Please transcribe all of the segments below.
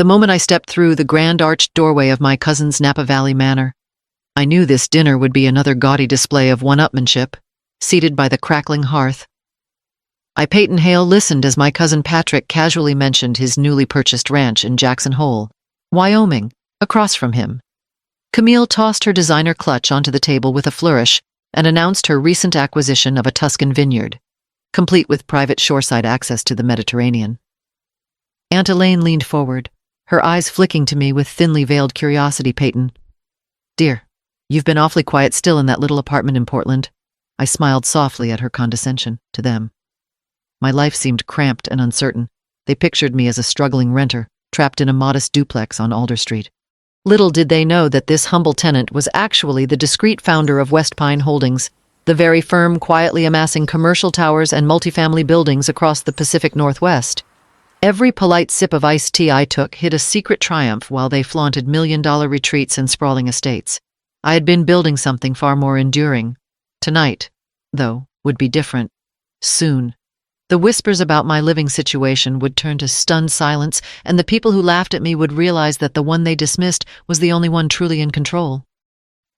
The moment I stepped through the grand arched doorway of my cousin's Napa Valley manor, I knew this dinner would be another gaudy display of one-upmanship, seated by the crackling hearth. Peyton Hale listened as my cousin Patrick casually mentioned his newly purchased ranch in Jackson Hole, Wyoming, across from him. Camille tossed her designer clutch onto the table with a flourish and announced her recent acquisition of a Tuscan vineyard, complete with private shoreside access to the Mediterranean. Aunt Elaine leaned forward, her eyes flicking to me with thinly veiled curiosity. Peyton, dear, you've been awfully quiet still in that little apartment in Portland. I smiled softly at her condescension to them. My life seemed cramped and uncertain. They pictured me as a struggling renter, trapped in a modest duplex on Alder Street. Little did they know that this humble tenant was actually the discreet founder of Westpine Holdings, the very firm quietly amassing commercial towers and multifamily buildings across the Pacific Northwest. Every polite sip of iced tea I took hid a secret triumph while they flaunted million-dollar retreats and sprawling estates. I had been building something far more enduring. Tonight, though, would be different. Soon. The whispers about my living situation would turn to stunned silence, and the people who laughed at me would realize that the one they dismissed was the only one truly in control.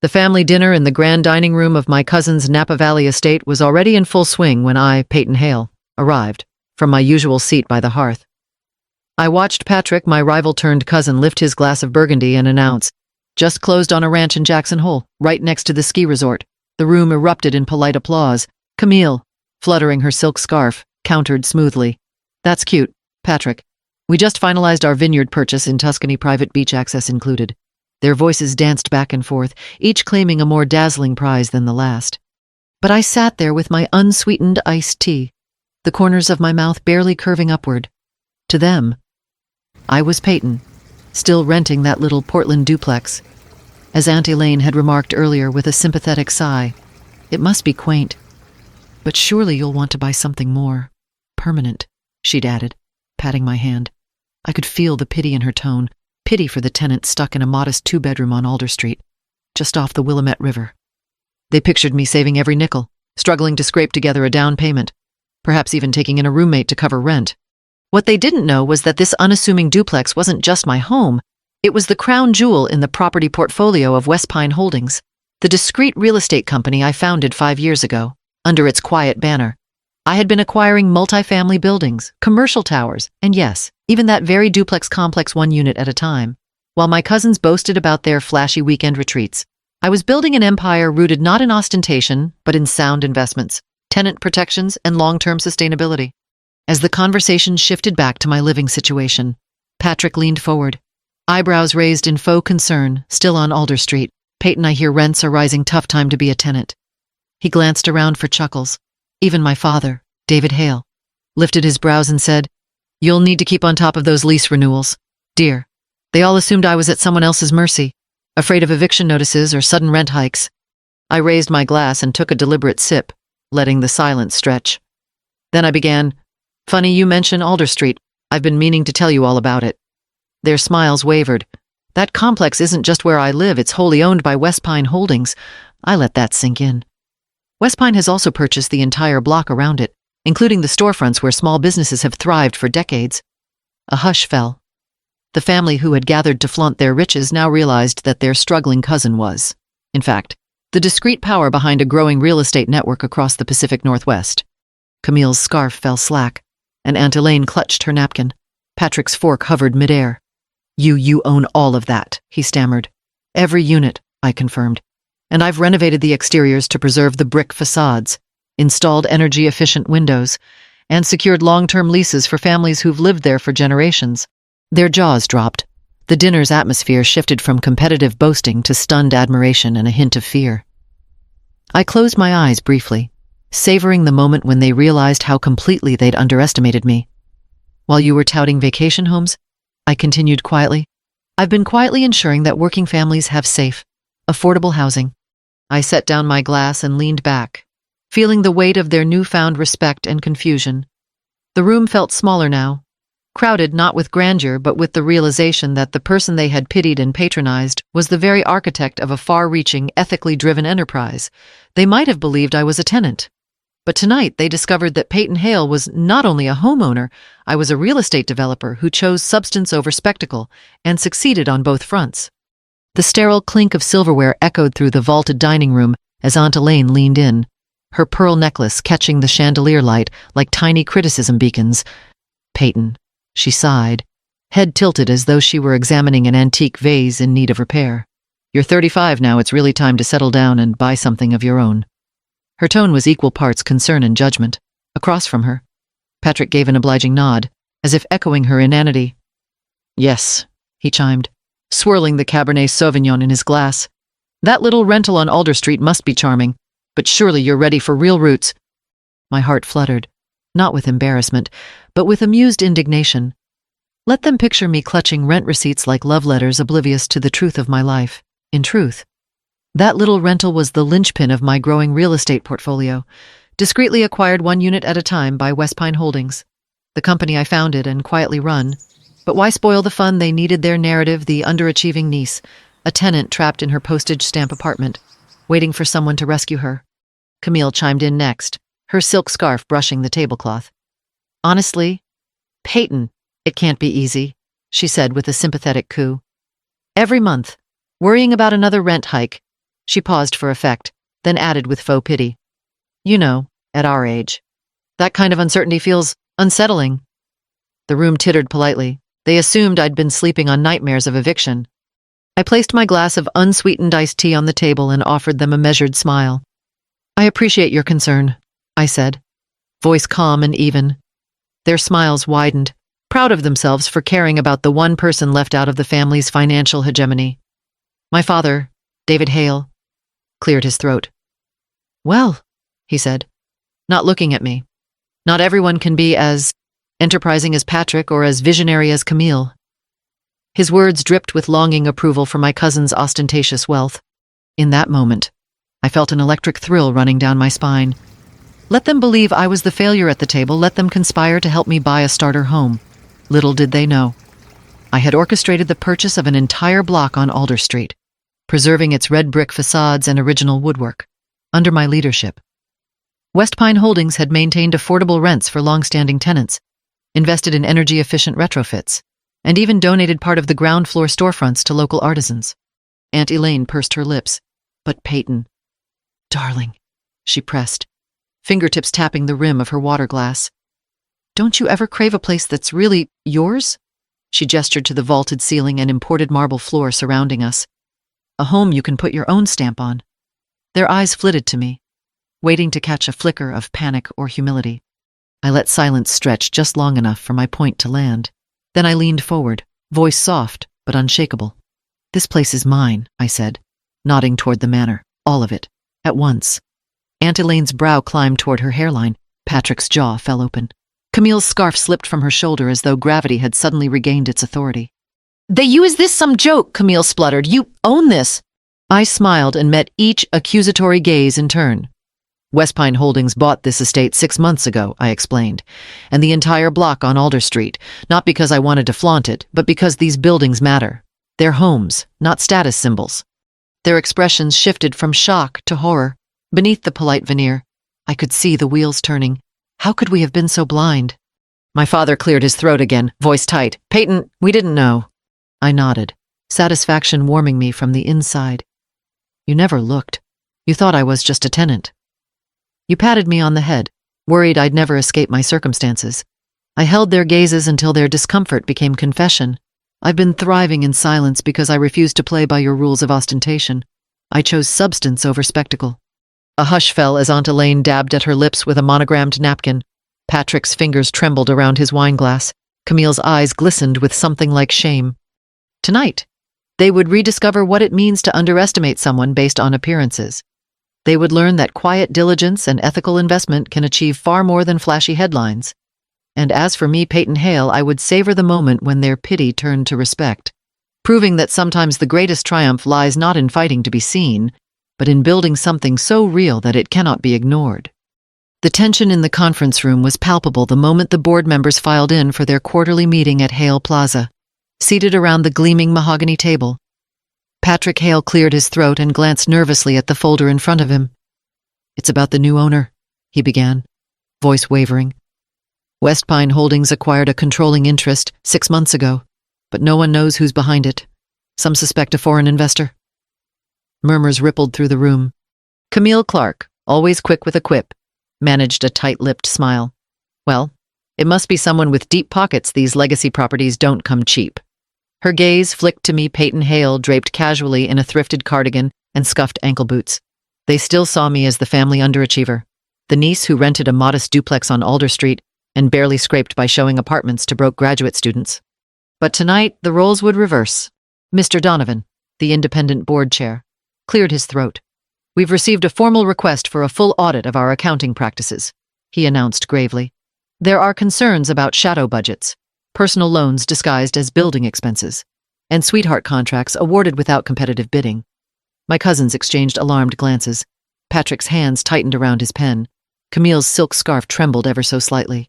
The family dinner in the grand dining room of my cousin's Napa Valley estate was already in full swing when I, Peyton Hale, arrived, from my usual seat by the hearth. I watched Patrick, my rival-turned-cousin, lift his glass of Burgundy and announce, "Just closed on a ranch in Jackson Hole, right next to the ski resort." The room erupted in polite applause. Camille, fluttering her silk scarf, countered smoothly, "That's cute, Patrick. We just finalized our vineyard purchase in Tuscany, private beach access included." Their voices danced back and forth, each claiming a more dazzling prize than the last. But I sat there with my unsweetened iced tea, the corners of my mouth barely curving upward. To them, I was Peyton, still renting that little Portland duplex. As Aunt Elaine had remarked earlier with a sympathetic sigh, "It must be quaint, but surely you'll want to buy something more permanent," she'd added, patting my hand. I could feel the pity in her tone, pity for the tenant stuck in a modest two-bedroom on Alder Street, just off the Willamette River. They pictured me saving every nickel, struggling to scrape together a down payment, perhaps even taking in a roommate to cover rent. What they didn't know was that this unassuming duplex wasn't just my home. It was the crown jewel in the property portfolio of Westpine Holdings, the discreet real estate company I founded 5 years ago, under its quiet banner. I had been acquiring multifamily buildings, commercial towers, and yes, even that very duplex complex one unit at a time. While my cousins boasted about their flashy weekend retreats, I was building an empire rooted not in ostentation, but in sound investments, tenant protections, and long-term sustainability. As the conversation shifted back to my living situation, Patrick leaned forward, eyebrows raised in faux concern, still on Alder Street. "Peyton, I hear rents are rising. Tough time to be a tenant." He glanced around for chuckles. Even my father, David Hale, lifted his brows and said, "You'll need to keep on top of those lease renewals, dear. They all assumed I was at someone else's mercy, afraid of eviction notices or sudden rent hikes." I raised my glass and took a deliberate sip, letting the silence stretch. Then I began, "Funny you mention Alder Street. I've been meaning to tell you all about it." Their smiles wavered. "That complex isn't just where I live, it's wholly owned by Westpine Holdings." I let that sink in. Westpine has also purchased the entire block around it, including the storefronts where small businesses have thrived for decades. A hush fell. The family who had gathered to flaunt their riches now realized that their struggling cousin was, in fact, the discrete power behind a growing real estate network across the Pacific Northwest. Camille's scarf fell slack, and Aunt Elaine clutched her napkin. Patrick's fork hovered midair. You own all of that," he stammered. "Every unit," I confirmed. "And I've renovated the exteriors to preserve the brick facades, installed energy-efficient windows, and secured long-term leases for families who've lived there for generations." Their jaws dropped. The dinner's atmosphere shifted from competitive boasting to stunned admiration and a hint of fear. I closed my eyes briefly, savoring the moment when they realized how completely they'd underestimated me. "While you were touting vacation homes," I continued quietly, "I've been quietly ensuring that working families have safe, affordable housing." I set down my glass and leaned back, feeling the weight of their newfound respect and confusion. The room felt smaller now, crowded not with grandeur but with the realization that the person they had pitied and patronized was the very architect of a far-reaching, ethically driven enterprise. They might have believed I was a tenant, But tonight they discovered that Peyton Hale was not only a homeowner, I was a real estate developer who chose substance over spectacle and succeeded on both fronts. The sterile clink of silverware echoed through the vaulted dining room as Aunt Elaine leaned in, her pearl necklace catching the chandelier light like tiny criticism beacons. Peyton, she sighed, head tilted as though she were examining an antique vase in need of repair. You're 35 now, it's really time to settle down and buy something of your own. Her tone was equal parts concern and judgment. Across from her, Patrick gave an obliging nod, as if echoing her inanity. Yes, he chimed, swirling the Cabernet Sauvignon in his glass. That little rental on Alder Street must be charming, but surely you're ready for real roots. My heart fluttered, not with embarrassment, but with amused indignation. Let them picture me clutching rent receipts like love letters, oblivious to the truth of my life. In truth, that little rental was the linchpin of my growing real estate portfolio, discreetly acquired one unit at a time by Westpine Holdings, the company I founded and quietly run. But why spoil the fun? They needed their narrative, the underachieving niece, a tenant trapped in her postage stamp apartment, waiting for someone to rescue her. Camille chimed in next, her silk scarf brushing the tablecloth. Honestly, Peyton, it can't be easy, she said with a sympathetic coo. Every month, worrying about another rent hike. She paused for effect, then added with faux pity. You know, at our age, that kind of uncertainty feels unsettling. The room tittered politely. They assumed I'd been sleeping on nightmares of eviction. I placed my glass of unsweetened iced tea on the table and offered them a measured smile. I appreciate your concern, I said, voice calm and even. Their smiles widened, proud of themselves for caring about the one person left out of the family's financial hegemony. My father, David Hale, cleared his throat. Well, he said, not looking at me. Not everyone can be as enterprising as Patrick or as visionary as Camille. His words dripped with longing approval for my cousin's ostentatious wealth. In that moment, I felt an electric thrill running down my spine. Let them believe I was the failure at the table, let them conspire to help me buy a starter home. Little did they know, I had orchestrated the purchase of an entire block on Alder Street, preserving its red brick facades and original woodwork, under my leadership. Westpine Holdings had maintained affordable rents for long-standing tenants, invested in energy-efficient retrofits, and even donated part of the ground floor storefronts to local artisans. Aunt Elaine pursed her lips. But Peyton, darling, she pressed, fingertips tapping the rim of her water glass. Don't you ever crave a place that's really yours? She gestured to the vaulted ceiling and imported marble floor surrounding us. A home you can put your own stamp on. Their eyes flitted to me, waiting to catch a flicker of panic or humility. I let silence stretch just long enough for my point to land. Then I leaned forward, voice soft but unshakable. This place is mine, I said, nodding toward the manor, all of it, at once. Aunt Elaine's brow climbed toward her hairline. Patrick's jaw fell open. Camille's scarf slipped from her shoulder as though gravity had suddenly regained its authority. Is this some joke? Camille spluttered. You own this. I smiled and met each accusatory gaze in turn. Westpine Holdings bought this estate 6 months ago, I explained, and the entire block on Alder Street, not because I wanted to flaunt it, but because these buildings matter. They're homes, not status symbols. Their expressions shifted from shock to horror. Beneath the polite veneer, I could see the wheels turning. How could we have been so blind? My father cleared his throat again, voice tight. Peyton, we didn't know. I nodded, satisfaction warming me from the inside. You never looked. You thought I was just a tenant. You patted me on the head, worried I'd never escape my circumstances. I held their gazes until their discomfort became confession. I've been thriving in silence because I refused to play by your rules of ostentation. I chose substance over spectacle. A hush fell as Aunt Elaine dabbed at her lips with a monogrammed napkin. Patrick's fingers trembled around his wineglass. Camille's eyes glistened with something like shame. Tonight, they would rediscover what it means to underestimate someone based on appearances. They would learn that quiet diligence and ethical investment can achieve far more than flashy headlines. And as for me, Peyton Hale, I would savor the moment when their pity turned to respect, proving that sometimes the greatest triumph lies not in fighting to be seen, but in building something so real that it cannot be ignored. The tension in the conference room was palpable the moment the board members filed in for their quarterly meeting at Hale Plaza, seated around the gleaming mahogany table. Patrick Hale cleared his throat and glanced nervously at the folder in front of him. It's about the new owner, he began, voice wavering. Westpine Holdings acquired a controlling interest 6 months ago, but no one knows who's behind it. Some suspect a foreign investor. Murmurs rippled through the room. Camille Clark, always quick with a quip, managed a tight-lipped smile. Well, it must be someone with deep pockets. These legacy properties don't come cheap. Her gaze flicked to me Peyton Hale draped casually in a thrifted cardigan and scuffed ankle boots. They still saw me as the family underachiever, the niece who rented a modest duplex on Alder Street and barely scraped by showing apartments to broke graduate students. But tonight, the roles would reverse. Mr. Donovan, the independent board chair, cleared his throat. We've received a formal request for a full audit of our accounting practices, he announced gravely. There are concerns about shadow budgets, personal loans disguised as building expenses, and sweetheart contracts awarded without competitive bidding. My cousins exchanged alarmed glances. Patrick's hands tightened around his pen. Camille's silk scarf trembled ever so slightly.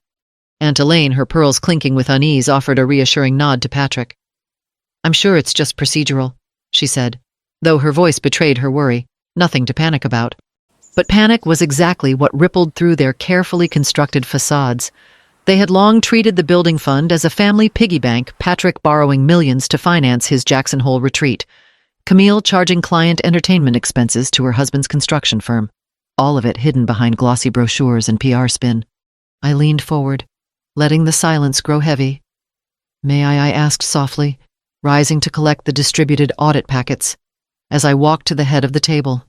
Aunt Elaine, her pearls clinking with unease, offered a reassuring nod to Patrick. I'm sure it's just procedural, she said, though her voice betrayed her worry. Nothing to panic about. But panic was exactly what rippled through their carefully constructed facades. They had long treated the building fund as a family piggy bank, Patrick borrowing millions to finance his Jackson Hole retreat, Camille charging client entertainment expenses to her husband's construction firm, all of it hidden behind glossy brochures and PR spin. I leaned forward, letting the silence grow heavy. May I asked softly, rising to collect the distributed audit packets. As I walked to the head of the table,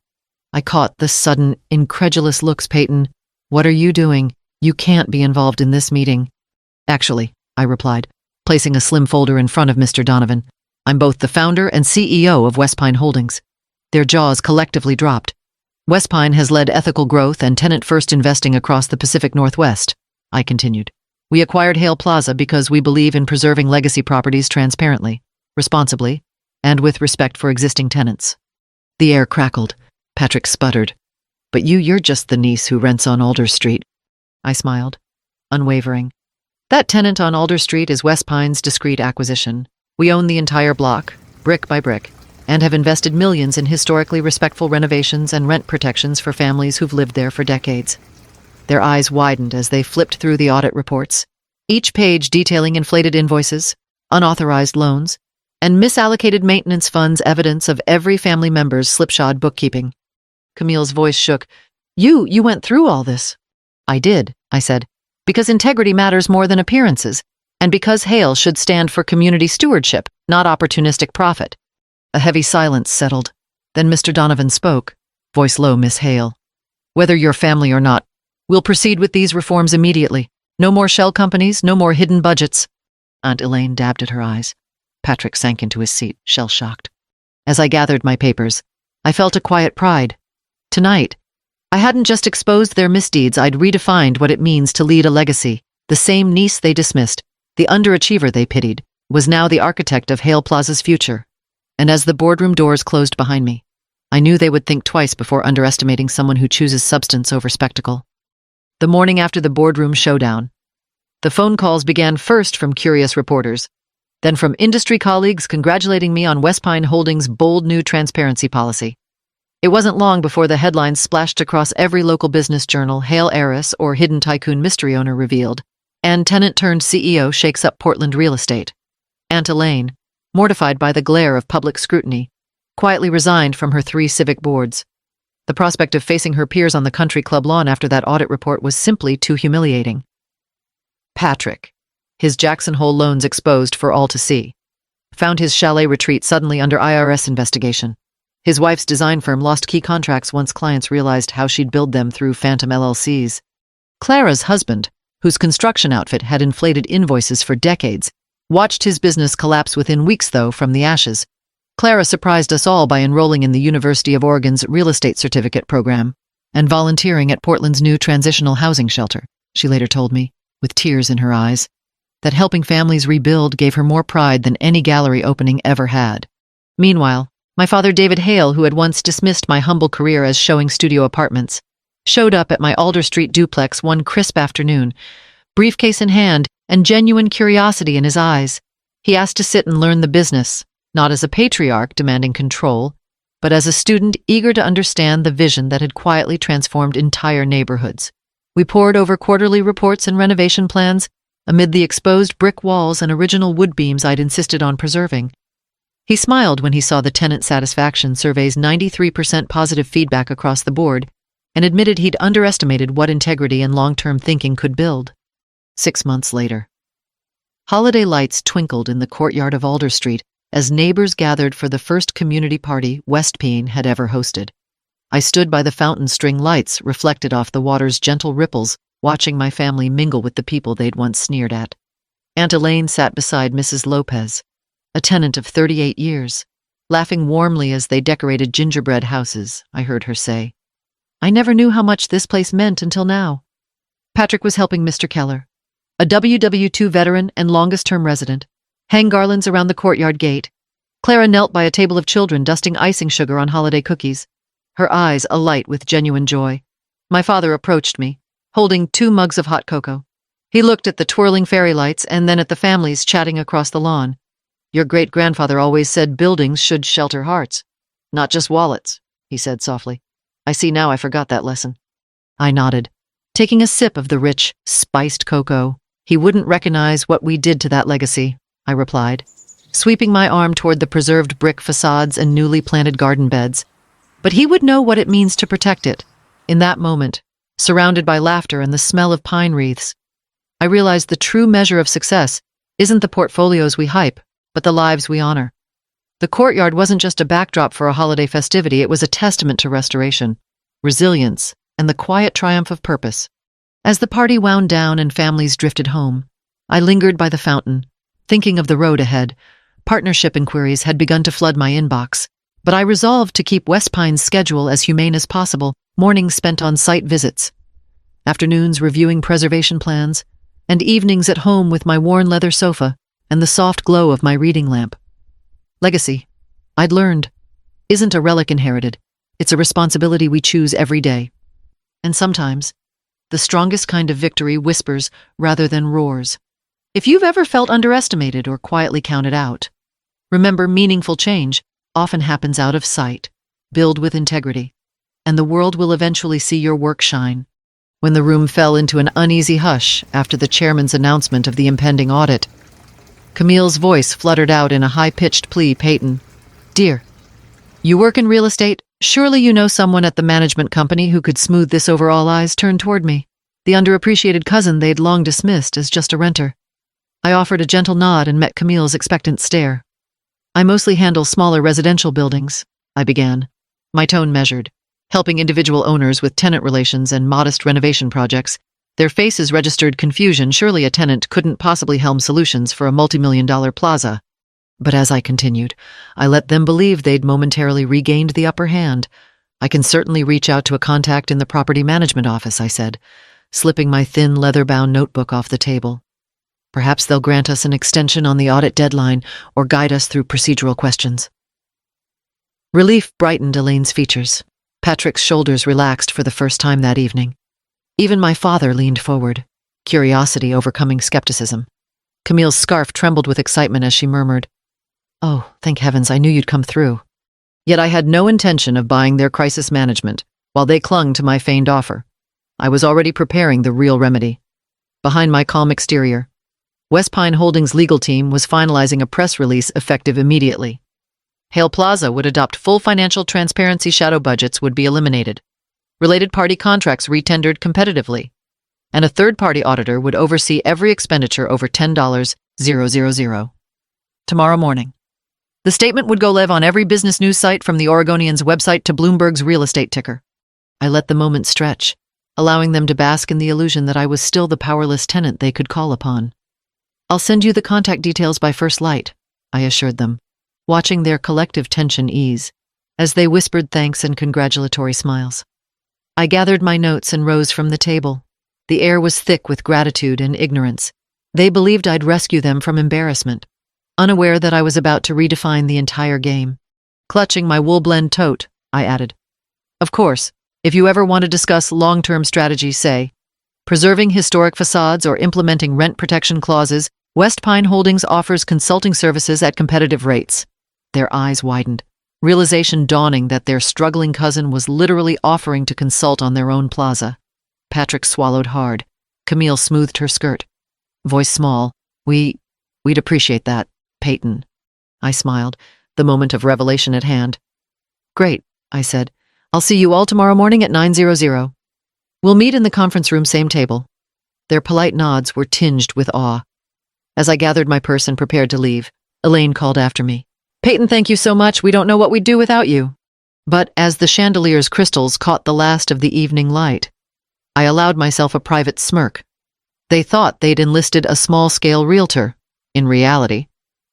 I caught the sudden, incredulous looks. Peyton, what are you doing? You can't be involved in this meeting. Actually, I replied, placing a slim folder in front of Mr. Donovan. I'm both the founder and CEO of Westpine Holdings. Their jaws collectively dropped. Westpine has led ethical growth and tenant-first investing across the Pacific Northwest, I continued. We acquired Hale Plaza because we believe in preserving legacy properties transparently, responsibly, and with respect for existing tenants. The air crackled. Patrick sputtered. But you're just the niece who rents on Alder Street. I smiled, unwavering. That tenant on Alder Street is Westpine's discreet acquisition. We own the entire block, brick by brick, and have invested millions in historically respectful renovations and rent protections for families who've lived there for decades. Their eyes widened as they flipped through the audit reports, each page detailing inflated invoices, unauthorized loans, and misallocated maintenance funds, evidence of every family member's slipshod bookkeeping. Camille's voice shook. You went through all this. I did, I said, because integrity matters more than appearances, and because Hale should stand for community stewardship, not opportunistic profit. A heavy silence settled. Then Mr. Donovan spoke, voice low. Miss Hale, whether you're family or not, we'll proceed with these reforms immediately. No more shell companies, no more hidden budgets. Aunt Elaine dabbed at her eyes. Patrick sank into his seat, shell-shocked. As I gathered my papers, I felt a quiet pride. Tonight, I hadn't just exposed their misdeeds, I'd redefined what it means to lead a legacy. The same niece they dismissed, the underachiever they pitied, was now the architect of Hale Plaza's future. And as the boardroom doors closed behind me, I knew they would think twice before underestimating someone who chooses substance over spectacle. The morning after the boardroom showdown, the phone calls began, first from curious reporters, then from industry colleagues congratulating me on Westpine Holdings' bold new transparency policy. It wasn't long before the headlines splashed across every local business journal: Hale heiress or hidden tycoon mystery owner revealed, and tenant-turned-CEO shakes up Portland real estate. Aunt Elaine, mortified by the glare of public scrutiny, quietly resigned from her 3 civic boards. The prospect of facing her peers on the country club lawn after that audit report was simply too humiliating. Patrick, his Jackson Hole loans exposed for all to see, found his chalet retreat suddenly under IRS investigation. His wife's design firm lost key contracts once clients realized how she'd billed them through phantom LLCs. Clara's husband, whose construction outfit had inflated invoices for decades, watched his business collapse within weeks, though, from the ashes. Clara surprised us all by enrolling in the University of Oregon's real estate certificate program and volunteering at Portland's new transitional housing shelter, she later told me, with tears in her eyes, that helping families rebuild gave her more pride than any gallery opening ever had. Meanwhile, my father, David Hale, who had once dismissed my humble career as showing studio apartments, showed up at my Alder Street duplex one crisp afternoon, briefcase in hand and genuine curiosity in his eyes. He asked to sit and learn the business, not as a patriarch demanding control, but as a student eager to understand the vision that had quietly transformed entire neighborhoods. We pored over quarterly reports and renovation plans amid the exposed brick walls and original wood beams I'd insisted on preserving. He smiled when he saw the tenant satisfaction survey's 93% positive feedback across the board and admitted he'd underestimated what integrity and long-term thinking could build. 6 months later. Holiday lights twinkled in the courtyard of Alder Street as neighbors gathered for the first community party Westpine had ever hosted. I stood by the fountain string lights reflected off the water's gentle ripples, watching my family mingle with the people they'd once sneered at. Aunt Elaine sat beside Mrs. Lopez, a tenant of 38 years, laughing warmly as they decorated gingerbread houses, I heard her say. I never knew how much this place meant until now. Patrick was helping Mr. Keller, a WW2 veteran and longest-term resident, hang garlands around the courtyard gate. Clara knelt by a table of children dusting icing sugar on holiday cookies, her eyes alight with genuine joy. My father approached me, holding 2 mugs of hot cocoa. He looked at the twirling fairy lights and then at the families chatting across the lawn. Your great-grandfather always said buildings should shelter hearts, not just wallets, he said softly. I see now I forgot that lesson. I nodded, taking a sip of the rich, spiced cocoa. He wouldn't recognize what we did to that legacy, I replied, sweeping my arm toward the preserved brick facades and newly planted garden beds. But he would know what it means to protect it. In that moment, surrounded by laughter and the smell of pine wreaths, I realized the true measure of success isn't the portfolios we hype, but the lives we honor. The courtyard wasn't just a backdrop for a holiday festivity, it was a testament to restoration, resilience, and the quiet triumph of purpose. As the party wound down and families drifted home, I lingered by the fountain, thinking of the road ahead. Partnership inquiries had begun to flood my inbox, but I resolved to keep Westpine's schedule as humane as possible, mornings spent on site visits, afternoons reviewing preservation plans, and evenings at home with my worn leather sofa and the soft glow of my reading lamp. Legacy, I'd learned, isn't a relic inherited. It's a responsibility we choose every day. And sometimes, the strongest kind of victory whispers rather than roars. If you've ever felt underestimated or quietly counted out, remember meaningful change often happens out of sight. Build with integrity, and the world will eventually see your work shine. When the room fell into an uneasy hush after the chairman's announcement of the impending audit, Camille's voice fluttered out in a high-pitched plea. Peyton, dear, you work in real estate. Surely you know someone at the management company who could smooth this over. All eyes turned toward me, the underappreciated cousin they'd long dismissed as just a renter. I offered a gentle nod and met Camille's expectant stare. I mostly handle smaller residential buildings, I began, my tone measured, helping individual owners with tenant relations and modest renovation projects. Their faces registered confusion. Surely a tenant couldn't possibly helm solutions for a multi-million-dollar plaza. But as I continued, I let them believe they'd momentarily regained the upper hand. I can certainly reach out to a contact in the property management office, I said, slipping my thin leather-bound notebook off the table. Perhaps they'll grant us an extension on the audit deadline or guide us through procedural questions. Relief brightened Elaine's features. Patrick's shoulders relaxed for the first time that evening. Even my father leaned forward, curiosity overcoming skepticism. Camille's scarf trembled with excitement as she murmured, "Oh, thank heavens, I knew you'd come through." Yet I had no intention of buying their crisis management, while they clung to my feigned offer. I was already preparing the real remedy. Behind my calm exterior, Westpine Holdings' legal team was finalizing a press release effective immediately. Hale Plaza would adopt full financial transparency. Shadow budgets would be eliminated. Related party contracts retendered competitively. And a third-party auditor would oversee every expenditure over $10,000. Tomorrow morning. The statement would go live on every business news site from the Oregonian's website to Bloomberg's real estate ticker. I let the moment stretch, allowing them to bask in the illusion that I was still the powerless tenant they could call upon. "I'll send you the contact details by first light," I assured them, watching their collective tension ease, as they whispered thanks and congratulatory smiles. I gathered my notes and rose from the table. The air was thick with gratitude and ignorance. They believed I'd rescue them from embarrassment, unaware that I was about to redefine the entire game. Clutching my wool blend tote, I added, "Of course, if you ever want to discuss long-term strategy, say, preserving historic facades or implementing rent protection clauses, Westpine Holdings offers consulting services at competitive rates." Their eyes widened, realization dawning that their struggling cousin was literally offering to consult on their own plaza. Patrick swallowed hard. Camille smoothed her skirt. Voice small. We'd appreciate that, Peyton. I smiled, the moment of revelation at hand. Great, I said. I'll see you all tomorrow morning at 9:00. We'll meet in the conference room, same table. Their polite nods were tinged with awe. As I gathered my purse and prepared to leave, Elaine called after me. Peyton, thank you so much. We don't know what we'd do without you. But as the chandelier's crystals caught the last of the evening light, I allowed myself a private smirk. They thought they'd enlisted a small-scale realtor. In reality,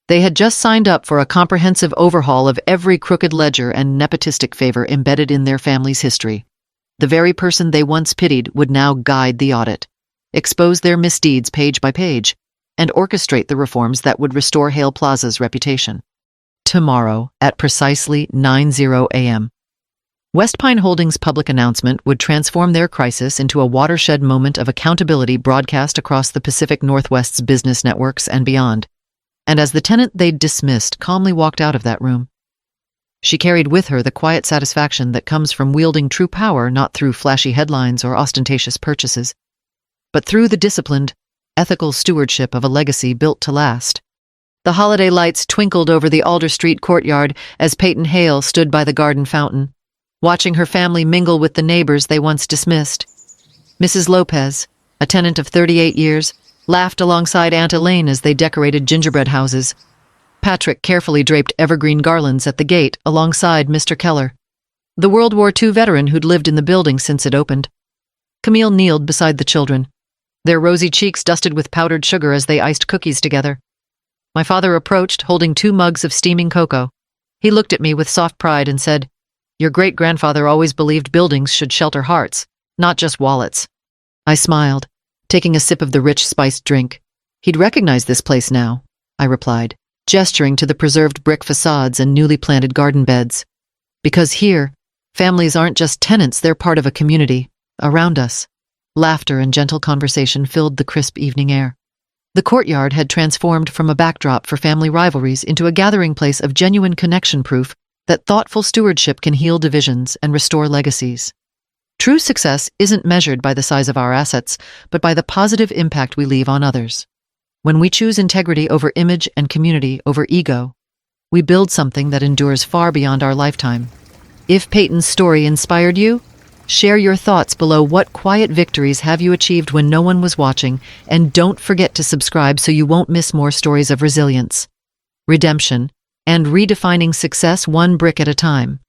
they had just signed up for a comprehensive overhaul of every crooked ledger and nepotistic favor embedded in their family's history. The very person they once pitied would now guide the audit, expose their misdeeds page by page, and orchestrate the reforms that would restore Hale Plaza's reputation. Tomorrow, at precisely 9:00 a.m., Westpine Holdings' public announcement would transform their crisis into a watershed moment of accountability broadcast across the Pacific Northwest's business networks and beyond. And as the tenant they'd dismissed calmly walked out of that room, she carried with her the quiet satisfaction that comes from wielding true power not through flashy headlines or ostentatious purchases, but through the disciplined, ethical stewardship of a legacy built to last. The holiday lights twinkled over the Alder Street courtyard as Peyton Hale stood by the garden fountain, watching her family mingle with the neighbors they once dismissed. Mrs. Lopez, a tenant of 38 years, laughed alongside Aunt Elaine as they decorated gingerbread houses. Patrick carefully draped evergreen garlands at the gate alongside Mr. Keller, the World War II veteran who'd lived in the building since it opened. Camille kneeled beside the children, their rosy cheeks dusted with powdered sugar as they iced cookies together. My father approached, holding 2 mugs of steaming cocoa. He looked at me with soft pride and said, "Your great-grandfather always believed buildings should shelter hearts, not just wallets." I smiled, taking a sip of the rich spiced drink. He'd recognize this place now, I replied, gesturing to the preserved brick facades and newly planted garden beds. Because here, families aren't just tenants, they're part of a community, around us. Laughter and gentle conversation filled the crisp evening air. The courtyard had transformed from a backdrop for family rivalries into a gathering place of genuine connection, proof that thoughtful stewardship can heal divisions and restore legacies. True success isn't measured by the size of our assets, but by the positive impact we leave on others. When we choose integrity over image and community over ego, we build something that endures far beyond our lifetime. If Peyton's story inspired you, share your thoughts below. What quiet victories have you achieved when no one was watching? And don't forget to subscribe so you won't miss more stories of resilience, redemption, and redefining success one brick at a time.